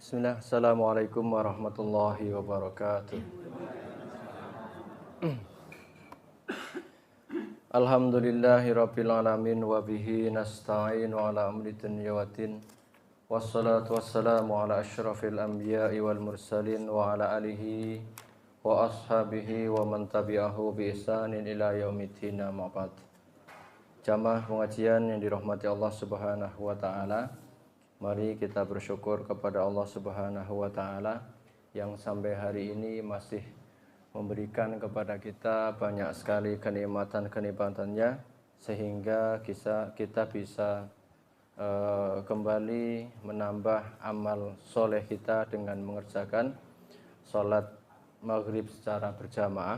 Bismillah, Assalamualaikum warahmatullahi wabarakatuh. Alhamdulillahi rabbil alamin wa bihi nasta'in wa ala amri dunya waddin. Wassalatu wassalamu ala asyrafil anbiya'i wal mursalin wa ala alihi wa ashabihi wa man tabi'ahu bi ihsanin ila yaumiddin amma ba'd. Jamaah pengajian yang dirahmati Allah Subhanahu wa taala. Mari kita bersyukur kepada Allah Subhanahu wa taala yang sampai hari ini masih memberikan kepada kita banyak sekali kenikmatan-kenikmatannya sehingga kita bisa kembali menambah amal soleh kita dengan mengerjakan sholat maghrib secara berjamaah.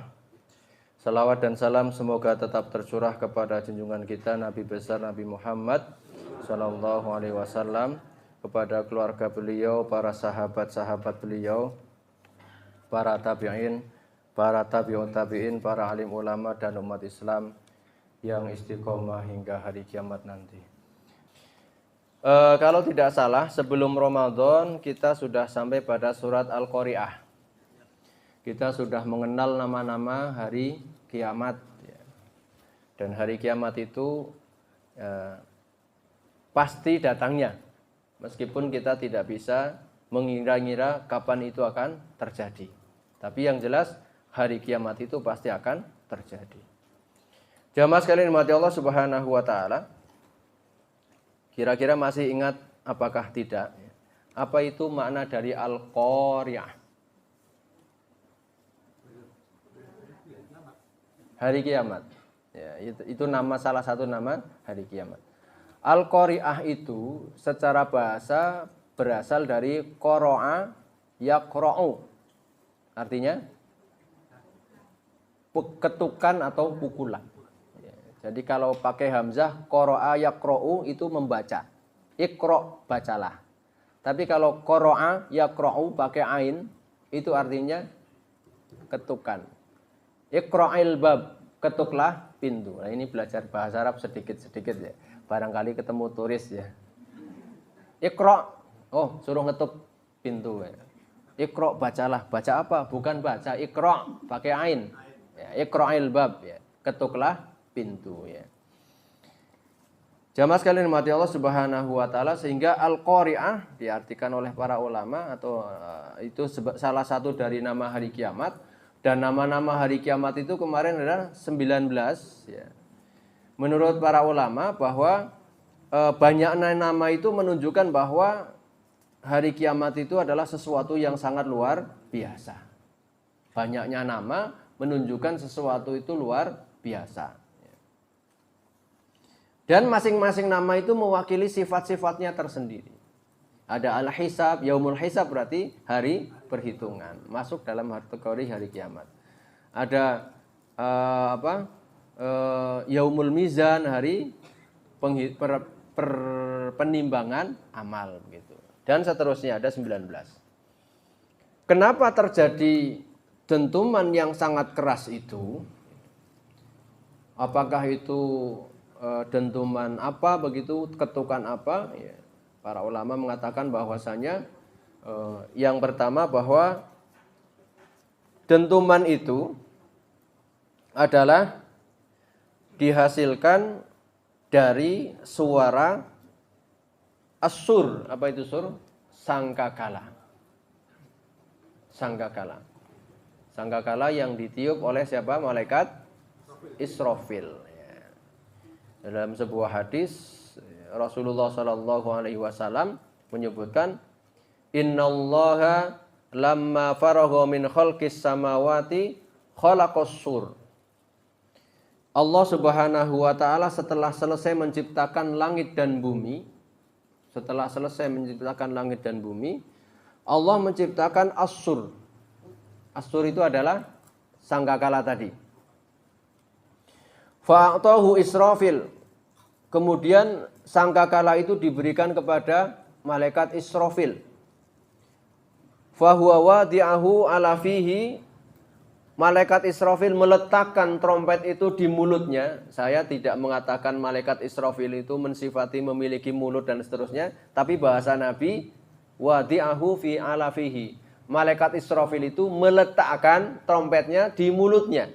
Salawat dan salam semoga tetap tercurah kepada junjungan kita Nabi besar Nabi Muhammad sallallahu alaihi wasallam, kepada keluarga beliau, para sahabat-sahabat beliau, para tabi'in, para tabi'un tabi'in, para alim ulama dan umat Islam yang istiqomah hingga hari kiamat nanti. Kalau tidak salah, sebelum Ramadan kita sudah sampai pada surat Al-Qari'ah. Kita sudah mengenal nama-nama hari kiamat. Dan hari kiamat itu pasti datangnya. Meskipun kita tidak bisa mengira-ngira kapan itu akan terjadi. Tapi yang jelas hari kiamat itu pasti akan terjadi. Jamaah sekalian dimati Allah Subhanahu wa taala. Kira-kira masih ingat apakah tidak? Apa itu makna dari Al-Qari'ah? Hari kiamat. Ya, itu nama salah satu nama hari kiamat. Al-Qari'ah itu secara bahasa berasal dari qara'a yaqra'u. Artinya ketukan atau pukulan. Jadi kalau pakai hamzah qara'a yaqra'u itu membaca. Iqra' bacalah. Tapi kalau qara'a yaqra'u pakai ain itu artinya ketukan. Iqra'il bab, ketuklah pintu. Nah, ini belajar bahasa Arab sedikit-sedikit ya. Barangkali ketemu turis ya. Iqra', oh suruh ngetuk pintu ya. Iqra' bacalah, baca apa? Bukan baca, iqra' pakai ain. Ya, iqra'il bab ya, ketuklah pintu ya. Jamaah sekalian mati Allah Subhanahu wa taala, sehingga Al-Qari'ah diartikan oleh para ulama atau itu salah satu dari nama hari kiamat. Dan nama-nama hari kiamat itu kemarin adalah 19 ya. Menurut para ulama bahwa banyaknya nama itu menunjukkan bahwa hari kiamat itu adalah sesuatu yang sangat luar biasa. Banyaknya nama menunjukkan sesuatu itu luar biasa. Dan masing-masing nama itu mewakili sifat-sifatnya tersendiri. Ada al-hisab, yaumul hisab berarti hari perhitungan, masuk dalam kategori hari kiamat. Ada yaumul mizan, hari penimbangan amal gitu. Dan seterusnya ada 19. Kenapa terjadi dentuman yang sangat keras itu? Apakah itu dentuman apa begitu, ketukan apa? Ya, para ulama mengatakan bahwasanya yang pertama bahwa dentuman itu adalah dihasilkan dari suara as-sur. Apa itu sur? Sangkakala. Sangkakala. Sangkakala yang ditiup oleh siapa? Malaikat Israfil. Dalam sebuah hadis Rasulullah sallallahu alaihi wasallam menyebutkan, innallaha lamma faragha min khalqis samawati khalaqas sur. Allah Subhanahu wa taala setelah selesai menciptakan langit dan bumi, Allah menciptakan as-sur. As-sur itu adalah sangkakala tadi. Fa'atahu Israfil. Kemudian sangkakala itu diberikan kepada malaikat Israfil. Fa huwa wadi'ahu ala fihi. Malaikat Israfil meletakkan trompet itu di mulutnya. Saya tidak mengatakan malaikat Israfil itu mensifati memiliki mulut dan seterusnya, tapi bahasa Nabi wadi'ahu fi alafihi. Malaikat Israfil itu meletakkan trompetnya di mulutnya.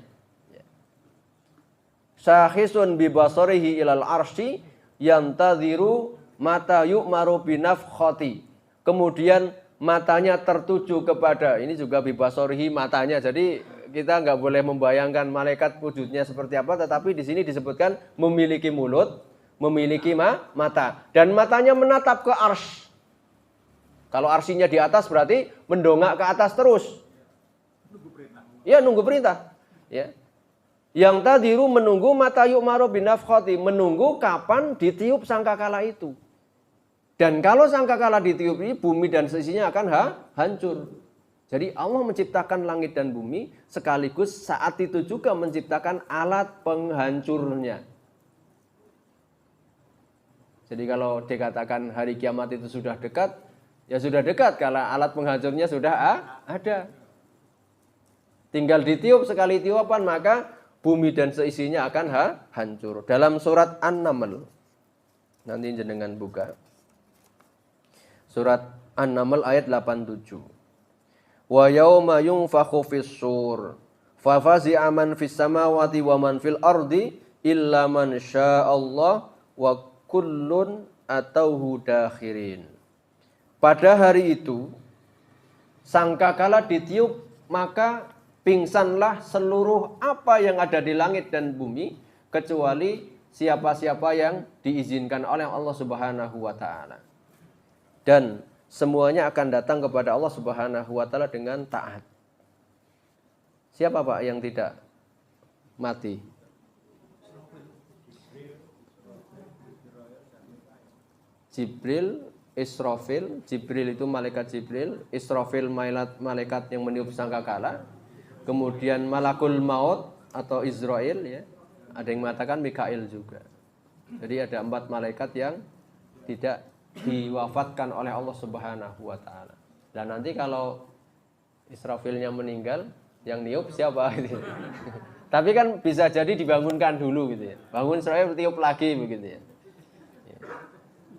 Syakhisun bi basarihi ilal arsy yantadhiru mata yu'maru binafkhati. Kemudian matanya tertuju kepada, ini juga bi basarihi matanya. Jadi kita nggak boleh membayangkan malaikat wujudnya seperti apa, tetapi di sini disebutkan memiliki mulut, memiliki mata, dan matanya menatap ke arsy. Kalau arsinya di atas berarti mendongak ke atas terus. Nunggu perintah. Ya, nunggu perintah. Ya. Yang tadiru menunggu mata yu'maru binafkhati, menunggu kapan ditiup sangkakala itu. Dan kalau sangkakala ditiup ini, bumi dan seisinya akan hancur. Jadi Allah menciptakan langit dan bumi, sekaligus saat itu juga menciptakan alat penghancurnya. Jadi kalau dikatakan hari kiamat itu sudah dekat, ya sudah dekat kalau alat penghancurnya sudah ada. Tinggal ditiup sekali tiupan maka bumi dan seisinya akan hancur. Dalam surat An-Naml. Nanti jenengan buka. Surat An-Naml ayat 87. Wa yauma yunfakhu fis-sur fa fazi'a man fis samawati wa man fil ardi illa man sya'allah wa kullun atauhu dakhirin. Pada hari itu sangkakala ditiup maka pingsanlah seluruh apa yang ada di langit dan bumi kecuali siapa-siapa yang diizinkan oleh Allah Subhanahu wa taala. Dan semuanya akan datang kepada Allah Subhanahu wa taala dengan taat. Siapa Pak yang tidak mati? Jibril, Israfil. Jibril itu malaikat Jibril, Israfil malaikat yang meniup sangkakala. Kemudian malakul maut atau Israel ya. Ada yang mengatakan Mikail juga. Jadi ada 4 malaikat yang tidak diwafatkan oleh Allah Subhanahu wa taala. Dan nanti kalau Israfilnya meninggal, yang niup siapa gitu. Tapi kan bisa jadi dibangunkan dulu gitu ya. Bangun Israfil tiup lagi begitu ya.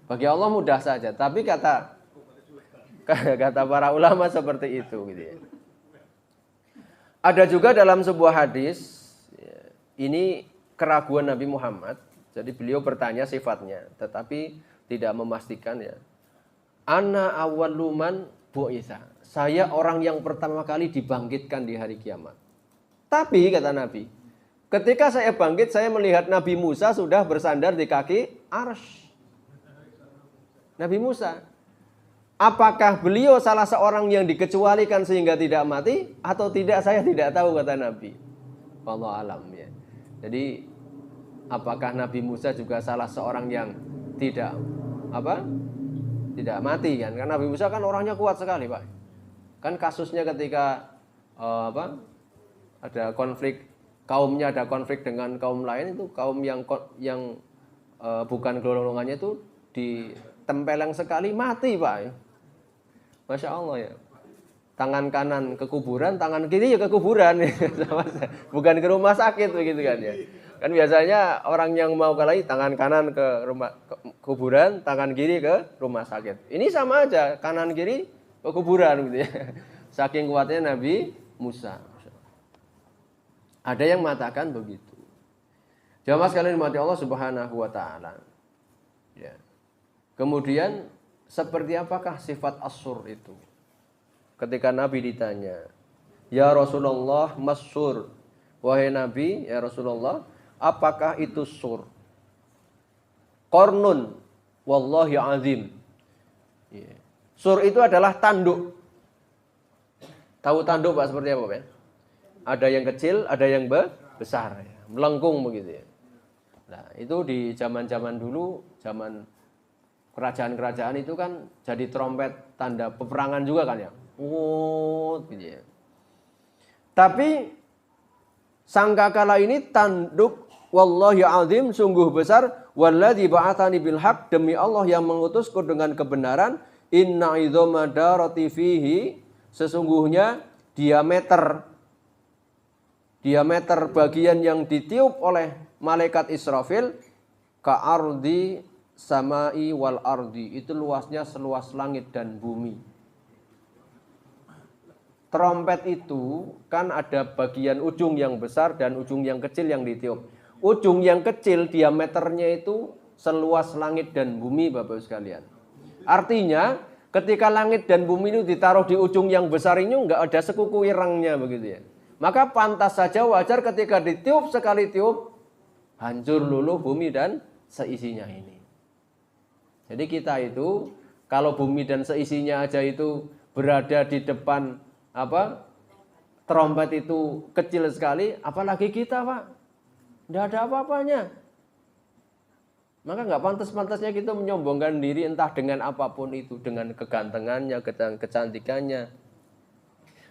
Bagi Allah mudah saja, tapi kata para ulama seperti itu gitu ya. Ada juga dalam sebuah hadis, ini keraguan Nabi Muhammad. Jadi beliau bertanya sifatnya, tetapi tidak memastikan ya. Ana awwaluman bu'itsa. Saya orang yang pertama kali dibangkitkan di hari kiamat. Tapi kata Nabi, ketika saya bangkit saya melihat Nabi Musa sudah bersandar di kaki arsy. Nabi Musa. Apakah beliau salah seorang yang dikecualikan sehingga tidak mati atau tidak, saya tidak tahu kata Nabi. Wallahu alam ya. Jadi apakah Nabi Musa juga salah seorang yang tidak mati kan? Karena Nabi Musa kan orangnya kuat sekali, Pak. Kan kasusnya ketika ada konflik kaumnya, ada konflik dengan kaum lain, itu kaum yang bukan golongannya itu ditempeleng sekali mati, Pak. Masya Allah ya. Tangan kanan ke kuburan, tangan kiri ya ke kuburan. Bukan ke rumah sakit begitu kan ya. Kan biasanya orang yang mau kalahi tangan kanan ke kuburan, tangan kiri ke rumah sakit. Ini sama aja, kanan kiri ke kuburan gitu ya. Saking kuatnya Nabi Musa. Ada yang mengatakan begitu. Jamaah sekalian dimati Allah Subhanahu wa taala. Ya. Kemudian seperti apakah sifat as-sur itu? Ketika Nabi ditanya, "Ya Rasulullah, mas-sur." Wahai Nabi, ya Rasulullah, apakah itu sur? Qarnun wallahi azim. Ya. Sur itu adalah tanduk. Tahu tanduk Pak seperti apa, Pak? Ada yang kecil, ada yang besar, ya. Melengkung begitu ya. Nah, itu di zaman-zaman dulu, zaman kerajaan-kerajaan itu kan jadi trompet tanda peperangan juga kan ya. Gitu ya. Tapi sangkakala ini tanduk wallahi azim, sungguh besar, walladzi ba'atsani bil haq, demi Allah yang mengutusku dengan kebenaran, inna idzama darati fihi, sesungguhnya diameter bagian yang ditiup oleh malaikat Israfil ka'ardi samai wal ardi, itu luasnya seluas langit dan bumi. Trompet itu kan ada bagian ujung yang besar dan ujung yang kecil yang ditiup. Ujung yang kecil diameternya itu seluas langit dan bumi, Bapak sekalian. Artinya ketika langit dan bumi itu ditaruh di ujung yang besar ini enggak ada sekuku irangnya begitu ya. Maka pantas saja wajar ketika ditiup sekali tiup hancur luluh bumi dan seisinya ini. Jadi kita itu kalau bumi dan seisinya aja itu berada di depan trompet itu kecil sekali, apalagi kita, Pak. Tidak ada apa-apanya. Maka nggak pantas-pantasnya kita menyombongkan diri entah dengan apapun itu, dengan kegantengannya, kecantikannya,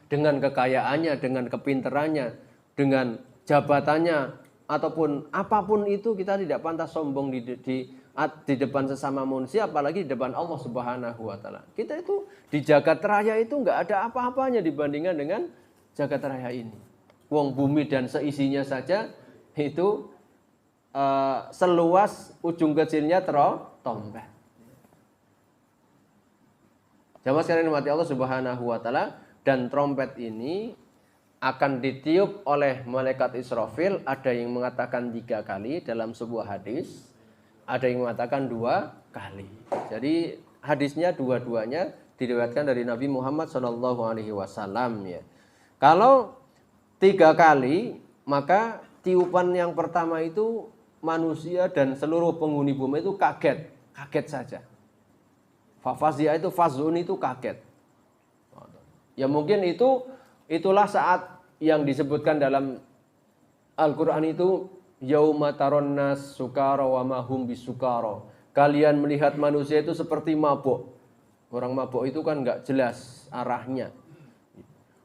dengan kekayaannya, dengan kepinterannya, dengan jabatannya, ataupun apapun itu kita tidak pantas sombong di depan sesama manusia, apalagi di depan Allah Subhanahu wa taala. Kita itu di jagat raya itu nggak ada apa-apanya dibandingkan dengan jagat raya ini. Wong bumi dan seisinya saja itu seluas ujung kecilnya trompet. Jamaah sekalian mati Allah Subhanahu wa taala, dan trompet ini akan ditiup oleh malaikat Israfil. Ada yang mengatakan 3 kali dalam sebuah hadis, ada yang mengatakan 2 kali. Jadi hadisnya dua-duanya diriwayatkan dari Nabi Muhammad SAW ya. Kalau 3 kali, maka tiupan yang pertama itu manusia dan seluruh penghuni bumi itu kaget saja. Fafazia itu fazun itu kaget. Ya mungkin itulah saat yang disebutkan dalam Al-Qur'an itu yauma taronnas sukara wa ma hum bisukara. Kalian melihat manusia itu seperti mabuk. Orang mabuk itu kan enggak jelas arahnya.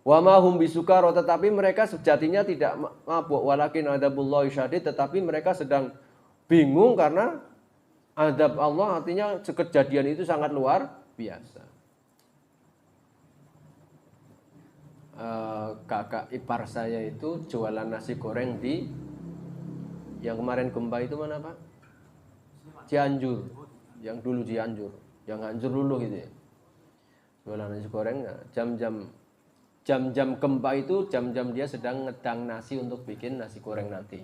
Wa ma hum bisukara, tetapi mereka sejatinya tidak mabuk, walakin adzabullahi syadid, tetapi mereka sedang bingung karena azab Allah, artinya kejadian itu sangat luar biasa. Kakak ipar saya itu jualan nasi goreng di yang kemarin gempa itu mana, Pak? Cianjur. Yang dulu Cianjur, yang hancur dulu gitu ya. Jualan nasi goreng, jam-jam gempa itu jam-jam dia sedang ngedang nasi untuk bikin nasi goreng nanti.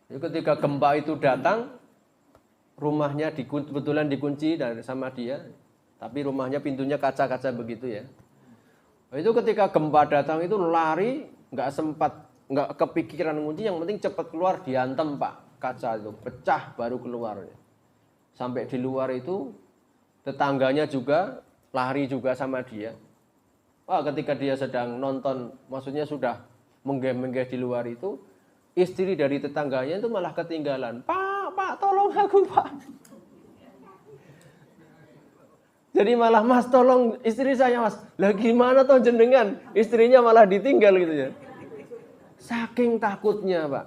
Jadi ketika gempa itu datang, rumahnya kebetulan dikunci sama dia, tapi rumahnya pintunya kaca-kaca begitu ya. Itu ketika gempa datang itu lari, nggak kepikiran kunci, yang penting cepat keluar, diantem Pak, kaca itu pecah baru keluar. Sampai di luar itu tetangganya juga lari juga sama dia. Wah, ketika dia sedang nonton, maksudnya sudah menggeh-menggeh di luar itu, istri dari tetangganya itu malah ketinggalan. Pak, tolong aku, Pak. Jadi malah, Mas, tolong istri saya, Mas. Lah gimana toh jenengan? Istrinya malah ditinggal gitu ya. Saking takutnya, Pak.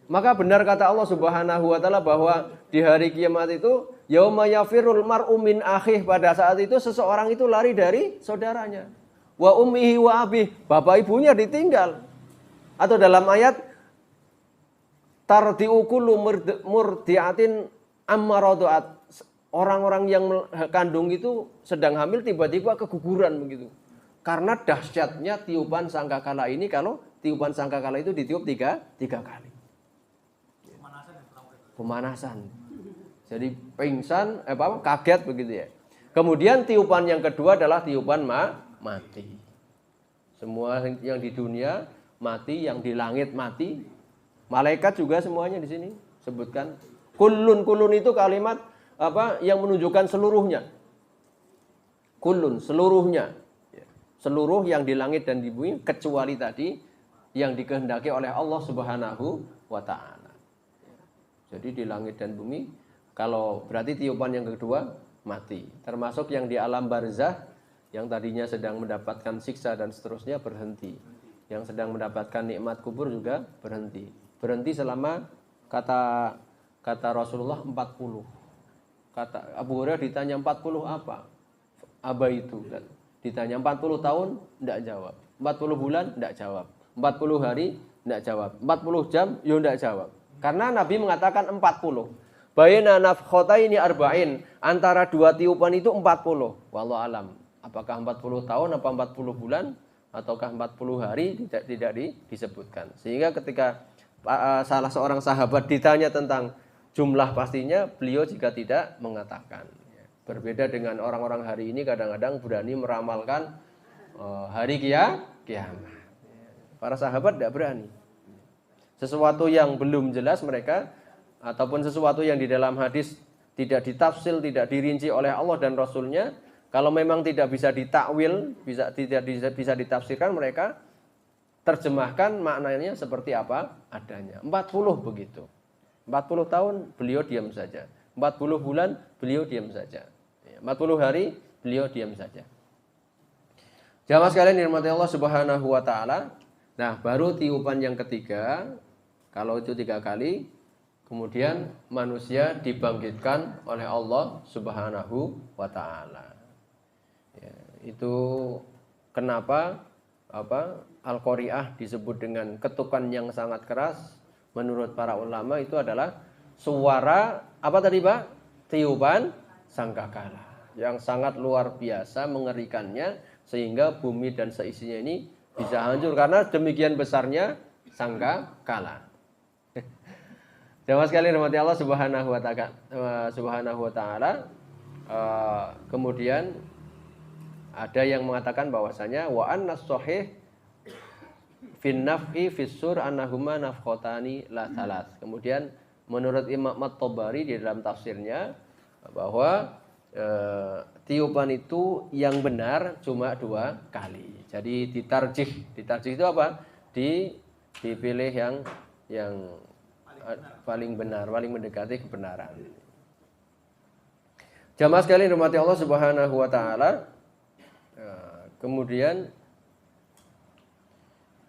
Maka benar kata Allah Subhanahu wa taala bahwa di hari kiamat itu yauma yafirul mar'u min akhih, pada saat itu seseorang itu lari dari saudaranya. Wa ummihi wa abih, bapak ibunya ditinggal. Atau dalam ayat tardi'u kullu murdi'atin amma rada'at, orang-orang yang kandung itu sedang hamil tiba-tiba keguguran begitu. Karena dahsyatnya tiupan sangkakala ini, kalau tiupan sangkakala itu ditiup tiga kali. Pemanasan. Jadi pingsan, kaget begitu ya. Kemudian tiupan yang kedua adalah tiupan mati. Semua yang di dunia mati, yang di langit mati. Malaikat juga semuanya di sini sebutkan. Kullun itu kalimat yang menunjukkan seluruhnya. Kullun, seluruhnya. Seluruh yang di langit dan di bumi, kecuali tadi yang dikehendaki oleh Allah Subhanahu wa taala. Jadi di langit dan bumi, kalau berarti tiupan yang kedua mati. Termasuk yang di alam barzah, yang tadinya sedang mendapatkan siksa dan seterusnya, berhenti. Yang sedang mendapatkan nikmat kubur juga berhenti. Berhenti selama kata Rasulullah 40. Kata Abu Hurairah ditanya 40 apa? Aba itu kan. Ditanya 40 tahun enggak jawab. 40 bulan enggak jawab. 40 hari enggak jawab. 40 jam yo enggak jawab. Karena Nabi mengatakan 40. Baina nafkhataini arba'in, antara dua tiupan itu 40. Wallahu alam. Apakah 40 tahun apa 40 bulan ataukah 40 hari tidak disebutkan. Sehingga ketika salah seorang sahabat ditanya tentang jumlah pastinya, beliau juga tidak mengatakan. Berbeda dengan orang-orang hari ini kadang-kadang berani meramalkan hari kiamat. Para sahabat tidak berani. Sesuatu yang belum jelas mereka, ataupun sesuatu yang di dalam hadis tidak ditafsir, tidak dirinci oleh Allah dan Rasulnya, kalau memang tidak bisa ditakwil, tidak bisa ditafsirkan, mereka terjemahkan maknanya seperti apa adanya. 40 begitu. 40 tahun beliau diam saja. 40 bulan beliau diam saja. 40 hari beliau diam saja. Jamaah sekalian dirahmati Allah Subhanahu wa taala. Nah, baru tiupan yang ketiga, kalau itu 3 kali, kemudian manusia dibangkitkan oleh Allah Subhanahu wa taala. Ya, itu kenapa Al-Qari'ah disebut dengan ketukan yang sangat keras? Menurut para ulama itu adalah suara apa tadi, Pak? Tiupan sangkakala yang sangat luar biasa mengerikannya, sehingga bumi dan seisinya ini bisa hancur karena demikian besarnya sangkakala. Jamaah sekalian rahmati Allah Subhanahu wa taala. Kemudian ada yang mengatakan bahwasanya wa annas sahih fin nafhi fis sur annahuma nafkhatani la salas. Kemudian menurut Imam At-Tabari di dalam tafsirnya bahwa tiupan itu yang benar cuma 2 kali. Jadi ditarjih. Ditarjih itu apa? Dipilih yang paling benar, paling mendekati kebenaran. Jamaah sekalian rahmati Allah Subhanahu wa taala. Kemudian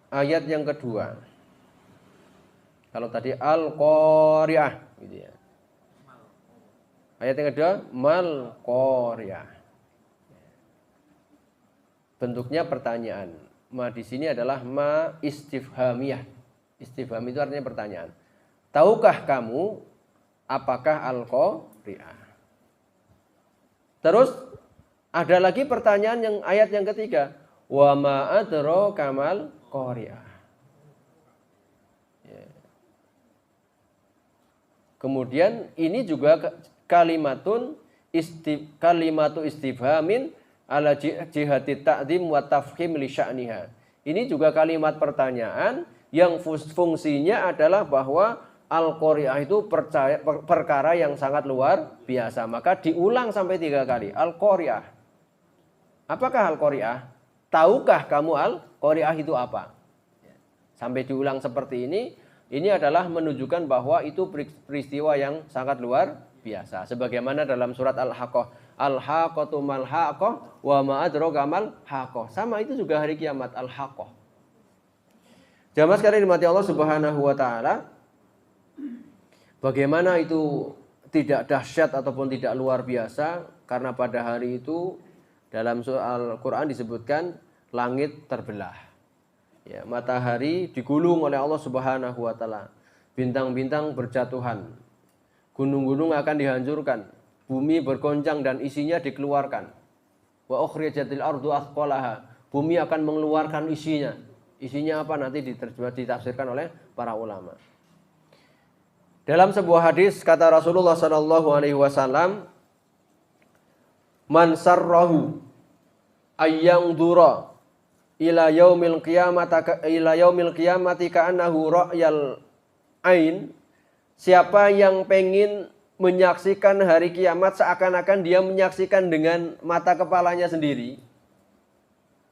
ayat yang kedua. Kalau tadi Al-Qari'ah gitu ya. Ayat yang kedua mal Qari'ah. Bentuknya pertanyaan. Ma di sini adalah ma istifhamiyah. Istifham itu artinya pertanyaan. Tahukah kamu apakah Al-Qari'ah? Terus ada lagi pertanyaan yang ayat yang ketiga. Wa ma adraka mal Qari'ah. Ya. Kemudian ini juga kalimatu istifhamin ala jihati ta'zim wa tafkhim li sya'niha. Ini juga kalimat pertanyaan yang fungsinya adalah bahwa Al-Qari'ah itu perkara yang sangat luar biasa. Maka diulang sampai 3 kali. Al-Qari'ah. Apakah Al-Qari'ah? Tahukah kamu Al-Qari'ah itu apa? Sampai diulang seperti ini adalah menunjukkan bahwa itu peristiwa yang sangat luar biasa. Sebagaimana dalam surat Al-Haqqah. Al-Haqqatu mal haqqah wa ma adraka mal haqqah. Sama itu juga hari kiamat, Al-Haqqah. Jamaah sekalian dimati Allah Subhanahu wa taala. Bagaimana itu tidak dahsyat ataupun tidak luar biasa, karena pada hari itu dalam surah Al-Qur'an disebutkan langit terbelah. Ya, matahari digulung oleh Allah Subhanahu wa taala. Bintang-bintang berjatuhan. Gunung-gunung akan dihancurkan. Bumi bergoncang dan isinya dikeluarkan. Wa ukhrijatil ardu athqalaha. Bumi akan mengeluarkan isinya. Isinya apa nanti ditafsirkan oleh para ulama. Dalam sebuah hadis kata Rasulullah sallallahu alaihi wasallam, "Man sarrahu ayyandura ila yaumil qiyamati ka'annahu ra'yal ain." Siapa yang pengen menyaksikan hari kiamat seakan-akan dia menyaksikan dengan mata kepalanya sendiri.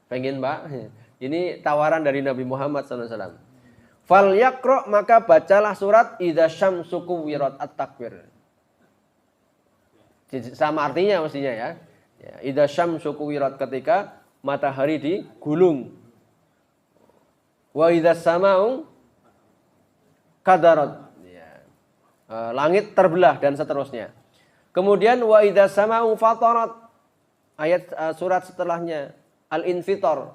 Pengen, Pak? Ini tawaran dari Nabi Muhammad SAW. Fal yaqra, maka bacalah surat idza syamsu kuwirat at-takwir. Sama artinya mestinya ya. Idza syamsu kuwirat, ketika matahari digulung. Wa idza sama'u kadarat. Langit terbelah dan seterusnya. Kemudian wa idza sama'u fatarat. Ayat surat setelahnya Al-Infitar.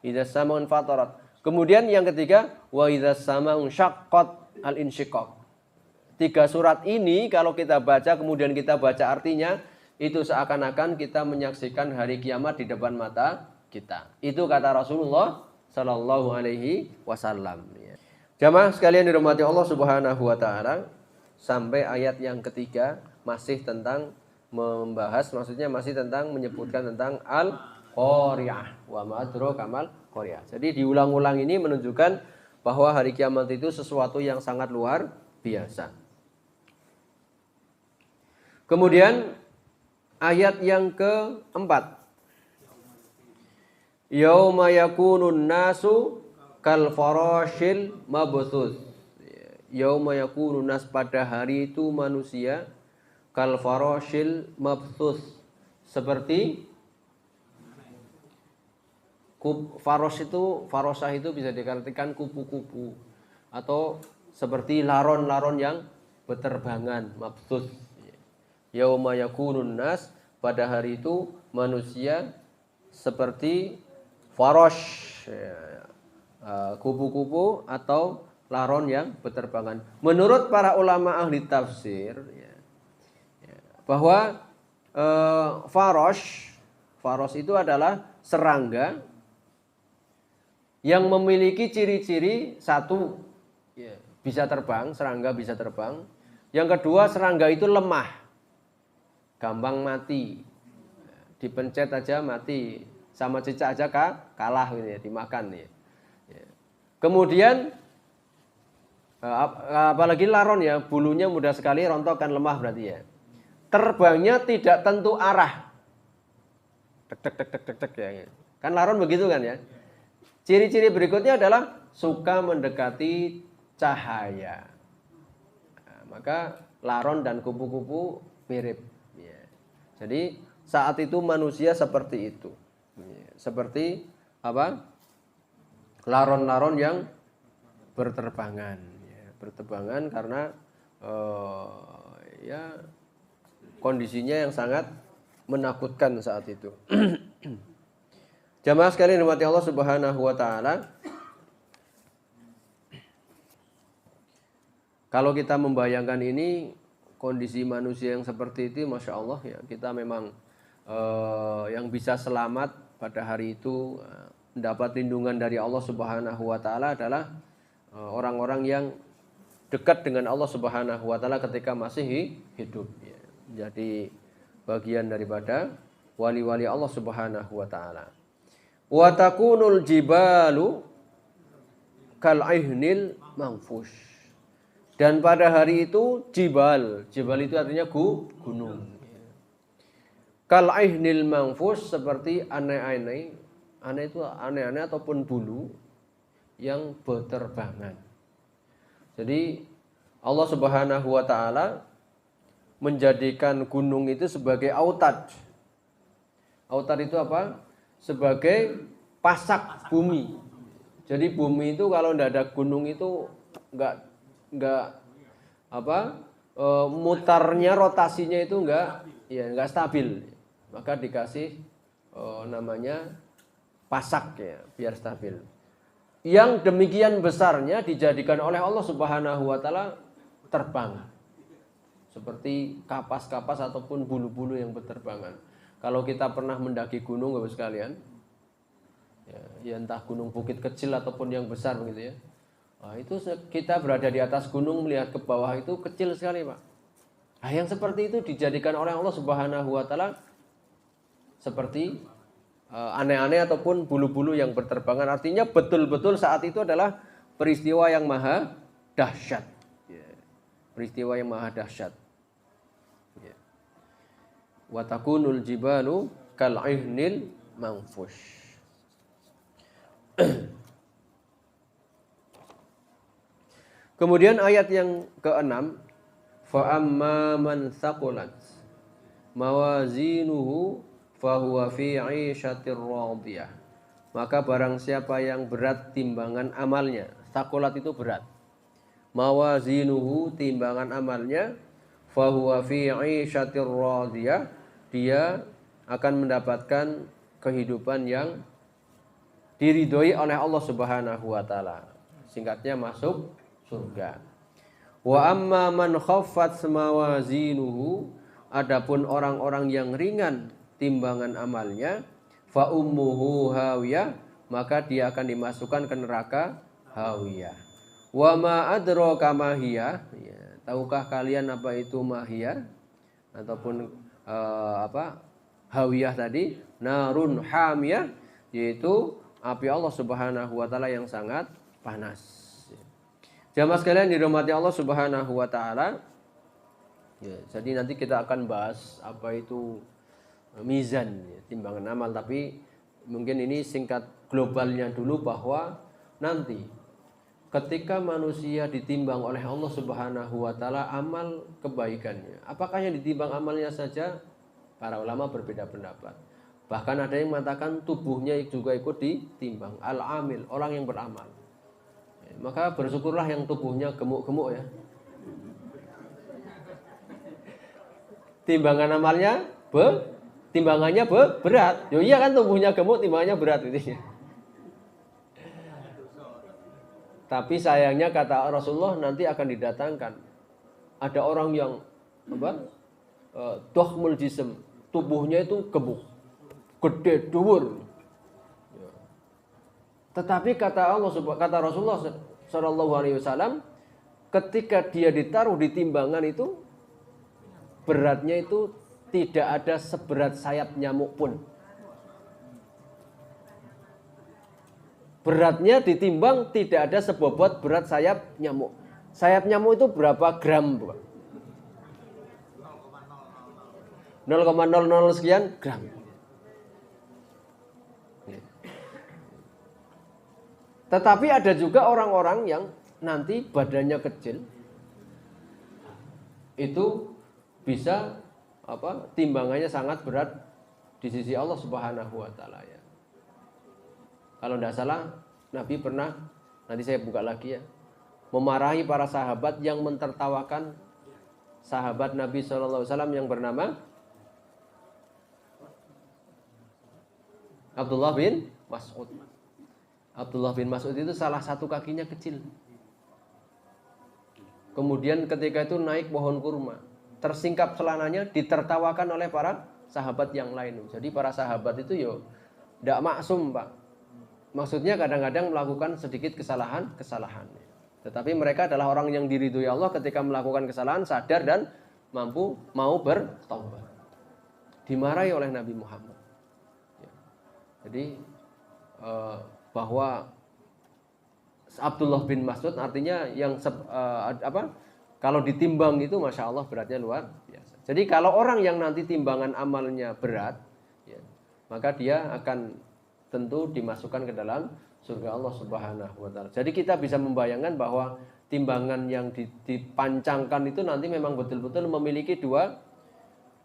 Idza sama'u fatarat. Kemudian yang ketiga wa idza sama'u syaqqat al-insyiqaq. 3 surat ini kalau kita baca kemudian kita baca artinya, itu seakan-akan kita menyaksikan hari kiamat di depan mata kita. Itu kata Rasulullah Shallallahu Alaihi Wasallam. Jamaah sekalian dirahmati Allah Subhanahu Wa Taala, sampai ayat yang ketiga masih tentang membahas, maksudnya masih tentang menyebutkan tentang al-Qari'ah wa ma adraka mal Qari'ah. Jadi diulang-ulang ini menunjukkan bahwa hari kiamat itu sesuatu yang sangat luar biasa. Kemudian ayat yang keempat, yauma yakunun nasu kal farashil mabthus. Yauma yakunun nas, pada hari itu manusia kal farashil mabthus, seperti farosah itu bisa diartikan kupu-kupu atau seperti laron-laron yang berterbangan, mabthus. Yauma yakunun nas, pada hari itu manusia seperti farosh, kupu-kupu atau laron yang berterbangan. Menurut para ulama ahli tafsir, bahwa farosh itu adalah serangga yang memiliki ciri-ciri satu, bisa terbang, serangga bisa terbang. Yang kedua, serangga itu lemah, gampang mati, dipencet aja mati, sama cicak aja kalah gitu ya, dimakan ya. Kemudian apalagi laron ya, bulunya mudah sekali rontok, kan lemah berarti ya. Terbangnya tidak tentu arah, tek ya. Kan laron begitu kan ya. Ciri-ciri berikutnya adalah suka mendekati cahaya. Nah, maka laron dan kupu-kupu mirip. Ya. Jadi saat itu manusia seperti itu. Ya. Seperti apa? Laron-laron yang berterbangan. Ya. Berterbangan karena kondisinya yang sangat menakutkan saat itu. Jamaah sekalian dirahmati Allah Subhanahu Wa Taala, kalau kita membayangkan ini, kondisi manusia yang seperti itu, masya Allah ya, kita memang yang bisa selamat pada hari itu, mendapat lindungan dari Allah Subhanahu Wa Taala adalah orang-orang yang dekat dengan Allah Subhanahu Wa Taala ketika masih hidup. Ya. Jadi bagian daripada wali-wali Allah Subhanahu Wa Taala. Wa takunul jibalu kal ihnil manfush. Dan pada hari itu jibal itu artinya gunung. Kal ihnil manfush, seperti aneh-aneh itu aneh-aneh ataupun bulu yang berterbangan. Jadi Allah Subhanahu Wa Taala menjadikan gunung itu sebagai autad. Autad itu apa? Sebagai pasak bumi. Jadi bumi itu kalau tidak ada gunung itu enggak mutarnya, rotasinya itu enggak stabil. Maka dikasih namanya pasak ya, biar stabil. Yang demikian besarnya dijadikan oleh Allah Subhanahu Wa Taala terbang. Seperti kapas-kapas ataupun bulu-bulu yang berterbangan. Kalau kita pernah mendaki gunung Bapak sekalian, ya entah gunung bukit kecil ataupun yang besar begitu ya. Nah, itu kita berada di atas gunung melihat ke bawah itu kecil sekali, Pak. Nah, yang seperti itu dijadikan oleh Allah Subhanahu Wa Taala seperti aneh-aneh ataupun bulu-bulu yang berterbangan. Artinya betul-betul saat itu adalah peristiwa yang maha dahsyat. Peristiwa yang maha dahsyat. Wa takunul jibalu kal ihnil manfush. Kemudian ayat yang ke-6, fa amma man thaqulat mawazinuhu fahuwa fi 'ishatir radiyah. Maka barang siapa yang berat timbangan amalnya, thaqulat itu berat. Mawazinuhu, timbangan amalnya, fahuwa fi 'ishatir radiyah, dia akan mendapatkan kehidupan yang diridhoi oleh Allah Subhanahu Wa Taala. Singkatnya masuk surga. Wa amma man khaffat mawazinuhu, adapun orang-orang yang ringan timbangan amalnya, fa ummuhu hawiyah, maka dia akan dimasukkan ke neraka hawiyah. Wa ma adraka ma hiya, ya, tahukah kalian apa itu mahiyah ataupun hawiyah tadi? Narun hamiyah, yaitu api Allah Subhanahu wa taala yang sangat panas. Jamaah sekalian dirahmati Allah Subhanahu wa taala. Ya, jadi nanti kita akan bahas apa itu mizan, ya, timbangan amal, tapi mungkin ini singkat globalnya dulu bahwa nanti ketika manusia ditimbang oleh Allah Subhanahu wa taala amal kebaikannya, apakah yang ditimbang amalnya saja? Para ulama berbeda pendapat. Bahkan ada yang mengatakan tubuhnya juga ikut ditimbang. Al-amil, orang yang beramal. Maka bersyukurlah yang tubuhnya gemuk-gemuk ya. Timbangan amalnya timbangannya berat. Yo iya kan tubuhnya gemuk, timbangannya berat gitu ya. Tapi sayangnya kata Rasulullah nanti akan didatangkan ada orang yang dohmul jism, tubuhnya itu gemuk, gede, dhuwur. Tetapi kata Rasulullah Shallallahu Alaihi Wasallam, ketika dia ditaruh di timbangan itu, beratnya itu tidak ada seberat sayap nyamuk pun. Beratnya ditimbang tidak ada sebobot berat sayap nyamuk. Sayap nyamuk itu berapa gram? 0,00 sekian gram. Tetapi ada juga orang-orang yang nanti badannya kecil, itu bisa timbangannya sangat berat di sisi Allah Subhanahu wa taala ya. Kalau tidak salah Nabi pernah, nanti saya buka lagi ya, memarahi para sahabat yang mentertawakan sahabat Nabi SAW yang bernama Abdullah bin Mas'ud. Abdullah bin Mas'ud itu salah satu kakinya kecil. Kemudian ketika itu naik pohon kurma, tersingkap celananya, ditertawakan oleh para sahabat yang lain. Jadi para sahabat itu tidak maksum Pak. Maksudnya kadang-kadang melakukan sedikit kesalahan. Tetapi mereka adalah orang yang diridhoi Allah ketika melakukan kesalahan, sadar dan mau bertaubat. Dimarahi oleh Nabi Muhammad. Jadi bahwa Abdullah bin Mas'ud artinya yang kalau ditimbang itu masya Allah beratnya luar biasa. Jadi kalau orang yang nanti timbangan amalnya berat, ya, maka dia akan tentu dimasukkan ke dalam surga Allah Subhanahu wa taala. Jadi kita bisa membayangkan bahwa timbangan yang dipancangkan itu nanti memang betul-betul memiliki dua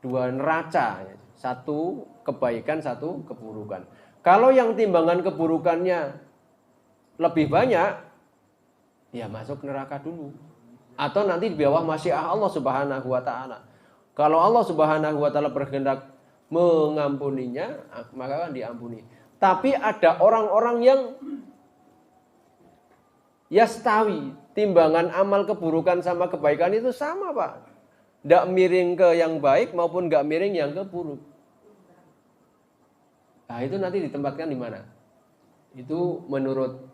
neraca, ya. Satu kebaikan, satu keburukan. Kalau yang timbangan keburukannya lebih banyak, ya masuk neraka dulu. Atau nanti di bawah masyiah Allah Subhanahu wa taala. Kalau Allah Subhanahu wa taala berkehendak mengampuninya, maka akan diampuni. Tapi ada orang-orang yang yastawi, timbangan amal keburukan sama kebaikan itu sama Pak. Tidak miring ke yang baik maupun nggak miring yang ke buruk. Nah itu nanti ditempatkan di mana? Itu menurut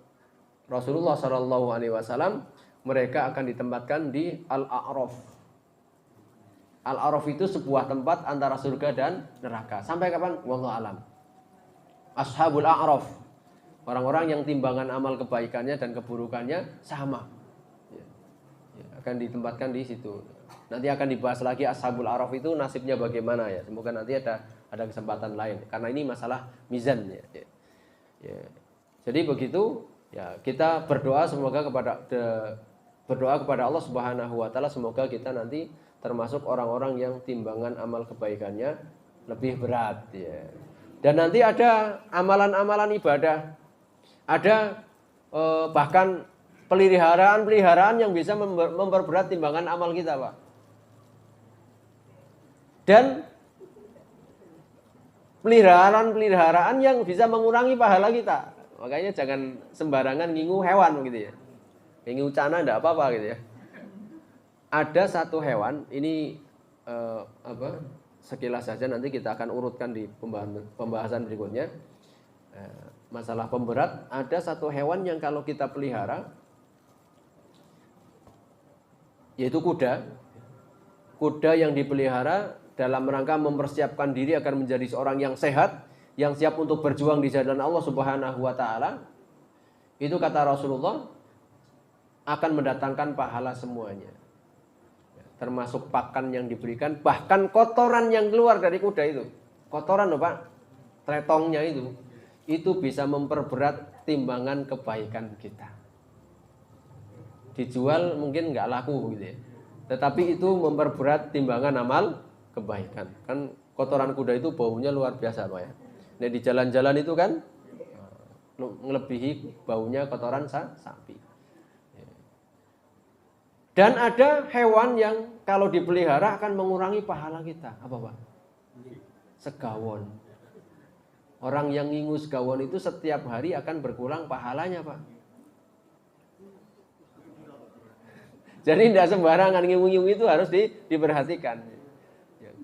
Rasulullah SAW, mereka akan ditempatkan di Al-A'raf. Al-A'raf itu sebuah tempat antara surga dan neraka. Sampai kapan? Wallahu alam. Ashabul A'raf, orang-orang yang timbangan amal kebaikannya dan keburukannya sama, ya, akan ditempatkan di situ. Nanti akan dibahas lagi Ashabul A'raf itu nasibnya bagaimana ya. Semoga nanti ada kesempatan lain karena ini masalah mizan ya. Jadi begitu ya, kita berdoa kepada Allah Subhanahu wa taala, semoga kita nanti termasuk orang-orang yang timbangan amal kebaikannya lebih berat ya. Dan nanti ada amalan-amalan ibadah, ada bahkan peliharaan yang bisa memperberat timbangan amal kita Pak. Dan peliharaan yang bisa mengurangi pahala kita. Makanya jangan sembarangan ngingu hewan gitu ya. Ngingu cana enggak apa-apa gitu ya. ada satu hewan ini sekilas saja, nanti kita akan urutkan di pembahasan berikutnya. Masalah pemberat, ada satu hewan yang kalau kita pelihara, yaitu kuda. Kuda yang dipelihara dalam rangka mempersiapkan diri agar menjadi seorang yang sehat, yang siap untuk berjuang di jalan Allah Subhanahu wa taala. Itu kata Rasulullah akan mendatangkan pahala semuanya. Termasuk pakan yang diberikan, bahkan kotoran yang keluar dari kuda itu. Kotoran loh Pak, tretongnya itu bisa memperberat timbangan kebaikan kita. Dijual mungkin nggak laku gitu ya, tetapi itu memperberat timbangan amal kebaikan. Kan kotoran kuda itu baunya luar biasa Pak ya. Nah di jalan-jalan itu kan melebihi baunya kotoran sapi. Dan ada hewan yang kalau dipelihara akan mengurangi pahala kita. Apa Pak? Segawon. Orang yang ngingu segawon itu setiap hari akan berkurang pahalanya Pak. Jadi tidak sembarangan ngingu-ngingu itu harus diperhatikan.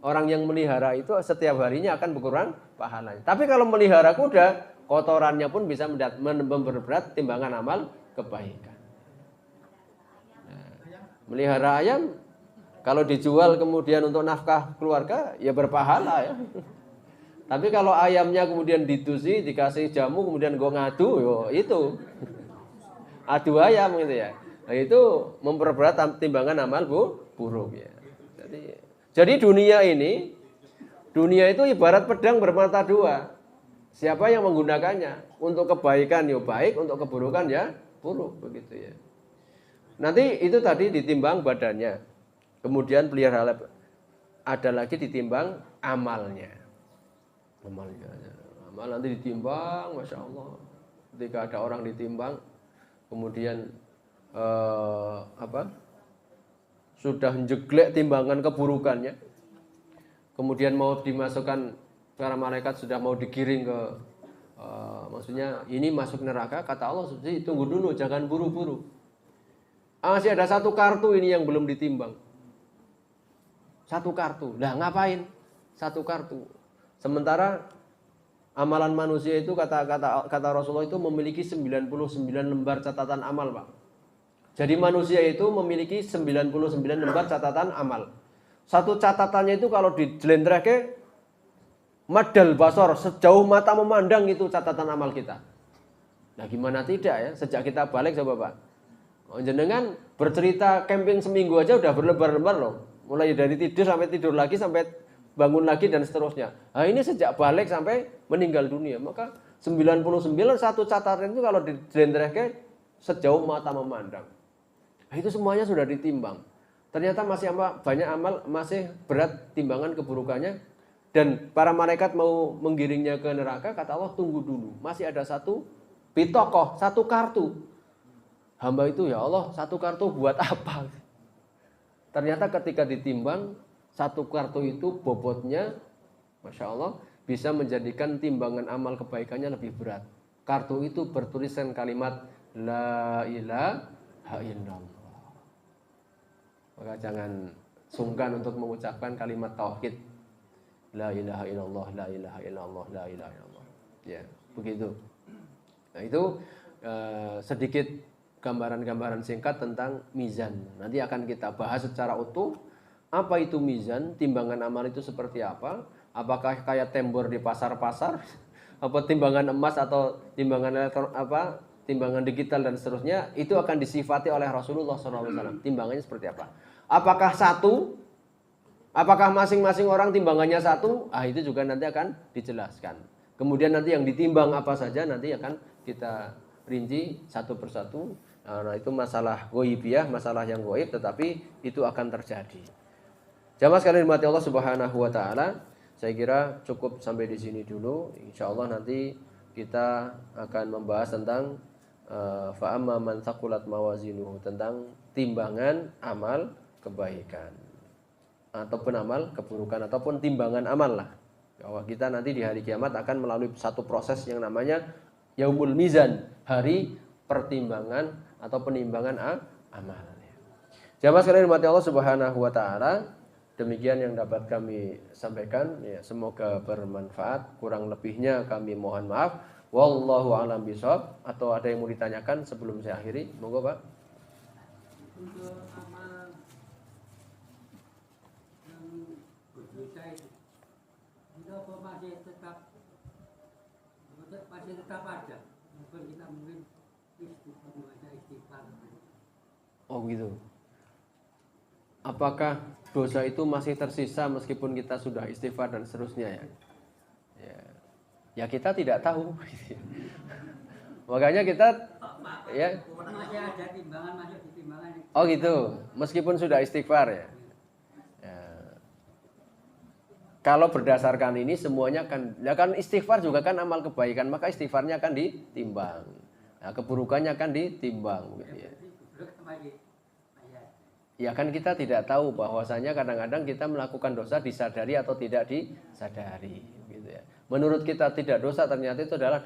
Orang yang melihara itu setiap harinya akan berkurang pahalanya. Tapi kalau melihara kuda, kotorannya pun bisa memperberat timbangan amal kebaikan. Melihara ayam, kalau dijual kemudian untuk nafkah keluarga, ya berpahala ya. Tapi kalau ayamnya kemudian ditusi, dikasih jamu, kemudian gue ngadu, yo itu adu ayam gitu ya. Nah, itu memperberat timbangan amal buruk ya. Jadi dunia itu ibarat pedang bermata dua. Siapa yang menggunakannya? Untuk kebaikan ya baik, untuk keburukan ya buruk begitu ya. Nanti itu tadi ditimbang badannya. Kemudian pelihara ada lagi ditimbang amalnya. Amal nanti ditimbang, Masya Allah. Ketika ada orang ditimbang, kemudian sudah jeglek timbangan keburukannya. Kemudian mau dimasukkan, para malaikat sudah mau digiring ke maksudnya ini masuk neraka, kata Allah, tunggu dulu, jangan buru-buru. Masih ada satu kartu ini yang belum ditimbang. Satu kartu. Lah ngapain? Satu kartu. Sementara amalan manusia itu kata Rasulullah itu memiliki 99 lembar catatan amal, Pak. Jadi manusia itu memiliki 99 lembar catatan amal. Satu catatannya itu kalau dijelentrekke madal basor, sejauh mata memandang itu catatan amal kita. Nah gimana tidak ya? Sejak kita balik coba Pak. Jenengan bercerita camping seminggu aja udah berlembar-lembar loh. Mulai dari tidur sampai tidur lagi, sampai bangun lagi dan seterusnya. Nah ini sejak balik sampai meninggal dunia. Maka 99 satu catatan itu kalau dijelentrekke sejauh mata memandang. Nah, itu semuanya sudah ditimbang. Ternyata masih banyak amal, masih berat timbangan keburukannya. Dan para malaikat mau menggiringnya ke neraka, kata Allah tunggu dulu. Masih ada satu bitokoh, satu kartu. Hamba itu ya Allah, satu kartu buat apa? Ternyata ketika ditimbang, satu kartu itu bobotnya, Masya Allah, bisa menjadikan timbangan amal kebaikannya lebih berat. Kartu itu bertuliskan kalimat La ilaha illallah. Maka jangan sungkan untuk mengucapkan kalimat tauhid. La ilaha illallah, la ilaha illallah, la ilaha illallah. Ya, begitu. Nah itu sedikit gambaran-gambaran singkat tentang mizan. Nanti akan kita bahas secara utuh. Apa itu mizan? Timbangan amal itu seperti apa? Apakah kayak tembor di pasar-pasar? Apa timbangan emas atau timbangan timbangan digital dan seterusnya? Itu akan disifati oleh Rasulullah SAW. Timbangannya seperti apa? Apakah satu? Apakah masing-masing orang timbangannya satu? Itu juga nanti akan dijelaskan. Kemudian nanti yang ditimbang apa saja nanti akan kita rinci satu persatu. Nah itu masalah ghaibiyah, masalah yang ghaib, tetapi itu akan terjadi. Jamaah sekalian dimati Allah Subhanahu wa taala, saya kira cukup sampai di sini dulu. Insyaallah nanti kita akan membahas tentang fa amma man thaqulat mawazinuhu, tentang timbangan amal kebaikan ataupun amal keburukan ataupun timbangan amal lah. Bahwa kita nanti di hari kiamat akan melalui satu proses yang namanya Yaumul Mizan, hari pertimbangan atau penimbangan amal. Jamaah sekalian dirahmati Allah Subhanahu wa taala, demikian yang dapat kami sampaikan, ya semoga bermanfaat. Kurang lebihnya kami mohon maaf. Wallahu a'lam bishawab. Atau ada yang mau ditanyakan sebelum saya akhiri? Monggo, Pak. Untuk amal yang berdosa itu apa masih tetap ada, mungkin kita istighfar. Oh gitu. Apakah dosa itu masih tersisa meskipun kita sudah istighfar dan seterusnya ya? Ya kita tidak tahu. Makanya kita ya. Masih ada timbangan, masuk di timbangan. Oh gitu. Meskipun sudah istighfar ya. Kalau berdasarkan ini semuanya kan, ya kan istighfar juga kan amal kebaikan, maka istighfarnya akan ditimbang. Nah, keburukannya akan ditimbang gitu ya. Ya kan kita tidak tahu bahwasanya kadang-kadang kita melakukan dosa disadari atau tidak disadari gitu ya. Menurut kita tidak dosa, ternyata itu adalah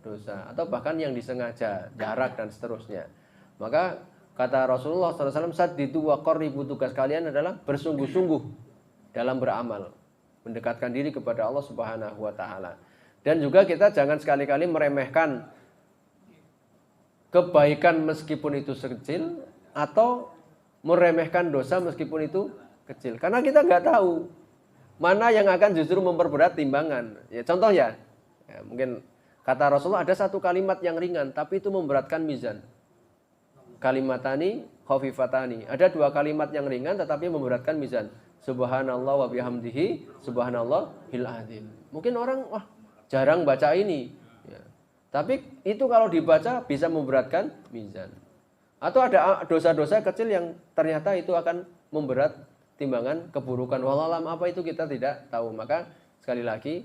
dosa, atau bahkan yang disengaja, jarak dan seterusnya. Maka kata Rasulullah SAW, saddidu wa qarribu, tugas kalian adalah bersungguh-sungguh dalam beramal, mendekatkan diri kepada Allah Subhanahu wa taala. Dan juga kita jangan sekali-kali meremehkan kebaikan meskipun itu sekecil, atau meremehkan dosa meskipun itu kecil. Karena kita nggak tahu mana yang akan justru memperberat timbangan. Ya contoh ya, mungkin kata Rasulullah ada satu kalimat yang ringan tapi itu memberatkan mizan. Kalimatani khafifatani. Ada dua kalimat yang ringan tetapi memberatkan mizan. Subhanallah wa bihamdihi subhanallahil azim. Mungkin orang jarang baca ini ya. Tapi itu kalau dibaca bisa memberatkan mizan. Atau ada dosa-dosa kecil yang ternyata itu akan memberat timbangan keburukan. Wallahualam apa itu kita tidak tahu. Maka sekali lagi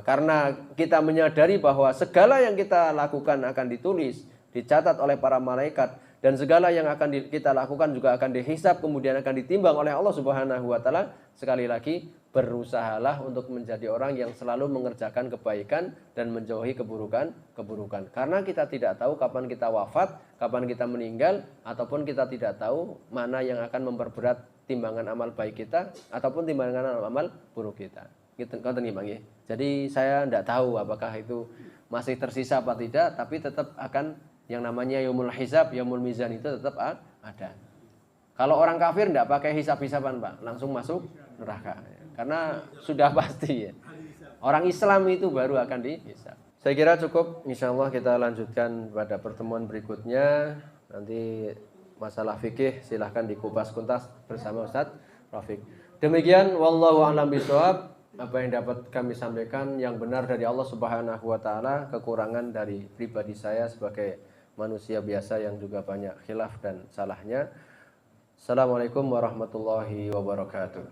karena kita menyadari bahwa segala yang kita lakukan akan ditulis, dicatat oleh para malaikat, dan segala yang akan kita lakukan juga akan dihisab, kemudian akan ditimbang oleh Allah Subhanahu wa taala. Sekali lagi, berusahalah untuk menjadi orang yang selalu mengerjakan kebaikan dan menjauhi keburukan. Karena kita tidak tahu kapan kita wafat, kapan kita meninggal, ataupun kita tidak tahu mana yang akan memperberat timbangan amal baik kita ataupun timbangan amal buruk kita. Gitu kan nggih. Jadi saya tidak tahu apakah itu masih tersisa apa tidak, tapi tetap akan yang namanya yaumul hisab, yaumul mizan itu tetap ada. Kalau orang kafir tidak pakai hisab-hisaban, Pak, langsung masuk neraka. Karena sudah pasti ya. Orang Islam itu baru akan dihisab. Saya kira cukup, insyaallah kita lanjutkan pada pertemuan berikutnya. Nanti masalah fikih silahkan dikupas tuntas bersama Ustaz Rafiq. Demikian wallahu a'lam bishawab. Apa yang dapat kami sampaikan yang benar dari Allah Subhanahu wa taala, kekurangan dari pribadi saya sebagai manusia biasa yang juga banyak khilaf dan salahnya. Assalamualaikum warahmatullahi wabarakatuh.